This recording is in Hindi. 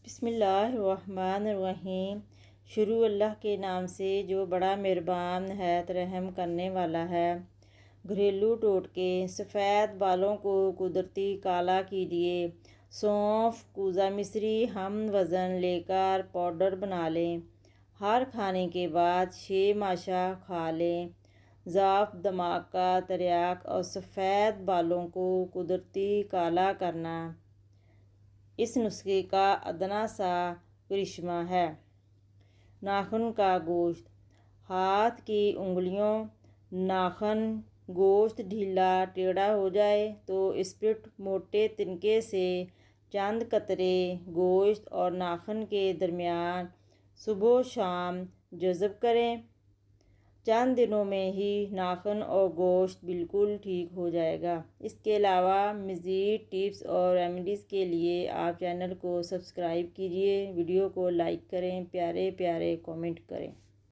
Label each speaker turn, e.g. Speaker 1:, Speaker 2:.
Speaker 1: बिस्मिल्लाहिर्रहमानिर्रहीम। शुरू अल्लाह के नाम से जो बड़ा मेहरबान है रहम करने वाला है। घरेलू टोटके। सफ़ेद बालों को कुदरती काला कीजिए। सौंफ, कूज़ा मिश्री हम वज़न लेकर पाउडर बना लें। हर खाने के बाद 6 माशा खा लें। ज़ाफ़, दिमाग का तरियाक और सफ़ेद बालों को कुदरती काला करना इस नुस्खे का अदना सा करिश्मा है। नाखून का गोश्त। हाथ की उंगलियों, नाखून, गोश्त ढीला टेढ़ा हो जाए तो स्पिरिट मोटे तिनके से चंद कतरे गोश्त और नाखून के दरमियान सुबह शाम जज़ब करें। चंद दिनों में ही नाखून और गोश्त बिल्कुल ठीक हो जाएगा। इसके अलावा मज़ीद टिप्स और रेमेडीज़ के लिए आप चैनल को सब्सक्राइब कीजिए, वीडियो को लाइक करें, प्यारे प्यारे कमेंट करें।